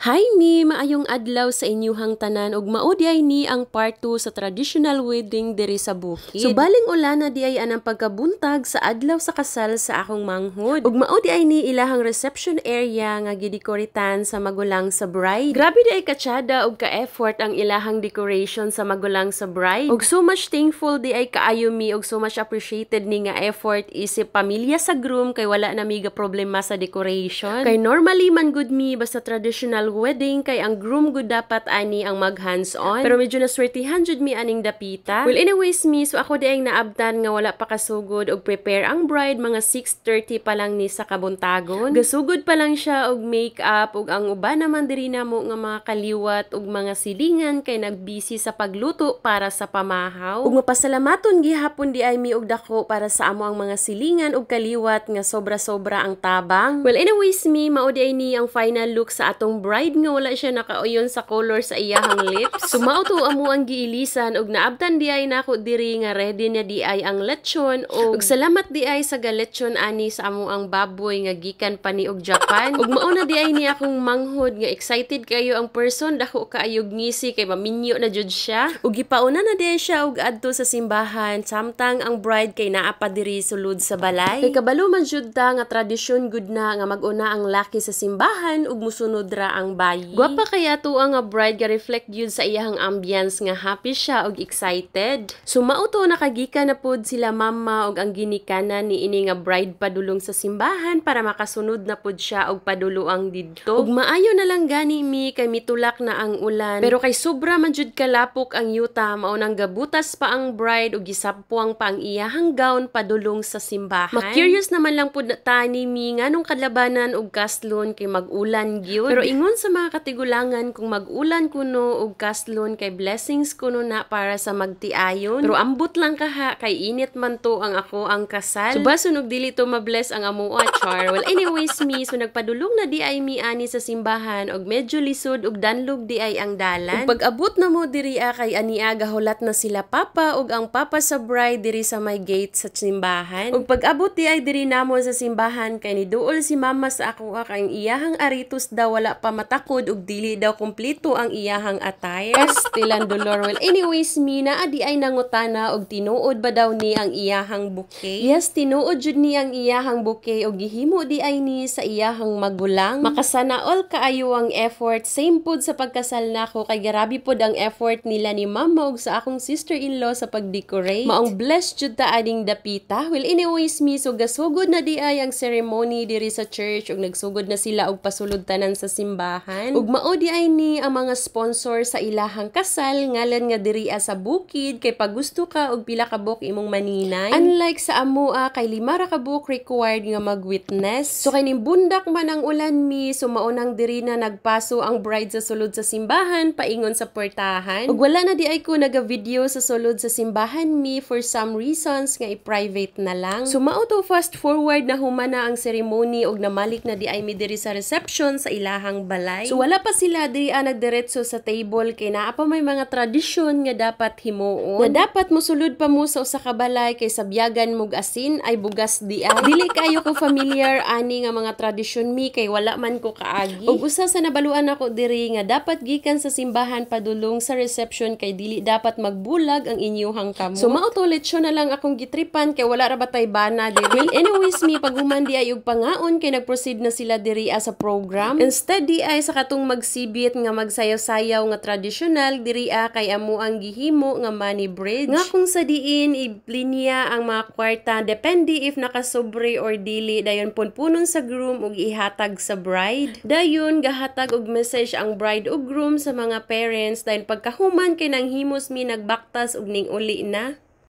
Hi mi, maayong adlaw sa inyuhang tanan ug mao diay ni ang part 2 sa traditional wedding diri sa bukid. So baling ulana diay anang pagkabuntag sa adlaw sa kasal sa akong manghod. Ug mao diay ni ilahang reception area nga gidekoritan sa magulang sa bride. Grabe diay katsada ug ka-effort ang ilahang decoration sa magulang sa bride. Ug so much thankful diay kaayo mi ug so much appreciated ni nga effort isip pamilya sa groom kay wala na miga problema sa decoration. Kay normally man good mi basta traditional wedding kay ang groom gud dapat ani ang mag hands-on. Pero medyo naswertihan jud mi aning dapita. Well anyways mi, so ako di ay naabtan nga wala pa kasugod og prepare ang bride mga 6:30 pa lang ni sa kabuntagon. Gasugod pa lang siya og makeup ug ang uban naman diri namo nga mga kaliwat ug mga silingan kay nagbisi sa pagluto para sa pamahaw. Ug mapasalamaton gihapon di ay mi og dako para sa amo ang mga silingan ug kaliwat nga sobra-sobra ang tabang. Well anyways mi, mao di ay ni ang final look sa atong bride nga wala siya nakauyon sa color sa iyahang lips. Sumao to amo ang giilisan ug naabtan di ay nako diri nga ready na di ay ang lechon ug salamat di ay sa galechon ani sa amo ang baboy nga gikan pa ni og Japan. Ug mao na di ay ni akong manghod nga excited kayo ang person dako kaayog ngisi kay maminyo na jud siya. Ug gipauna na di ay siya og adto sa simbahan samtang ang bride kay naa pa diri sulod sa balay. Kay kabalo man jud ta nga tradisyon gud na nga mag-una ang laki sa simbahan ug musunod ra ang bayi. Gwapa kaya to ang bride nga reflect yun sa iyahang ambience nga happy siya og excited. Sumao to nakagika na pod sila mama og ang ginikanan ni ini nga bride padulong sa simbahan para makasunod na pod siya og paduluang didto. Ug maayo na lang gani mi kay mitulak na ang ulan. Pero kay sobra man jud kalapok ang yuta mao nang gabutas pa ang bride ug gisappuang pa ang iyahang gown padulong sa simbahan. Ma-curious naman lang pod ta ni mi nganong kadlabanan og kastlon kay mag-ulan gyud. Pero ingon sa mga katigulangan kung mag-ulan kuno og kastlon kay blessings kuno na para sa magtiayon. Pero ambot lang kaha kay init man to ang ako ang kasal. So basun og dili to mabless ang amo char. Well anyways mi, so nagpadulong na di ay mi ani sa simbahan og medyo lisod og danlog di ay ang dalan. Ug pag-abot na mo diri kay ania gahulat na sila papa ug ang papa sa bride diri sa may gate sa simbahan. Ug pag-abot di ay diri namo sa simbahan kay niduol si mama sa ako kay iyahang aritos daw wala pa matakod ug dili daw kumpleto ang iyahang attire. Stilan dolor. Well anyways mi, naa di ay nangutana og tinuod ba daw ni ang iyahang bouquet? Yes, tinuod jud ni ang iyahang bouquet og gihimo di ay ni sa iyahang magulang. Makasana all kaayo ang effort same pod sa pagkasal nako kay grabe pod ang effort nila ni mama ug sa akong sister-in-law sa pag-decorate. Maong blessed jud ta ading dapita. Well anyways mi, so gasugod na di ay ang ceremony diri sa church ug nagsugod na sila og pasulod tanan sa simbahan. Ug mao di ay ni ang mga sponsor sa ilahang kasal ngalan nga diriya sa bukid kay pag gusto ka og pila ka book imong maninay. Unlike sa amoa kay 5 ra ka book required nga mag-witness. So kay nimbundak man ang ulan mi, so mao nang diri na nagpaso ang bride sa sulod sa simbahan paingon sa portahan. Ug wala na di ay ko naga-video sa sulod sa simbahan mi for some reasons nga i-private na lang. So mao to fast forward na humana ang ceremony ug namalik na di ay mi diri sa reception sa ilahang balay. So wala pa sila diri nagdiretso sa table kay naa pa may mga tradisyon nga dapat himuon. Nga dapat mosulod pa mo sa usa ka balay kay sabyagan mog asin ay bugas di ay. Dili kayo ko familiar ani nga mga tradisyon mi kay wala man ko kaagi. Ug usa sa nabaluan ako diri nga dapat gikan sa simbahan padulong sa reception kay dili dapat magbulag ang inyuhang kamot. So mao to lechon na lang akong gitripan kay wala ra batay bana diri. Anyways mi, paghuman di ay og pangaon kay nagproceed na sila diri sa program. Instead di ay sa katong magsibit nga magsayaw-sayaw nga tradisyonal diri kay amo ang gihimo nga money bridge. Nga kung sa diin iblinya ang mga kwarta depende if nakasobre or dili dayon punpunon sa groom ug ihatag sa bride. Dayon gahatag og message ang bride ug groom sa mga parents dahil pagkahuman kay nang himos mi nagbaktas ug ning uli na.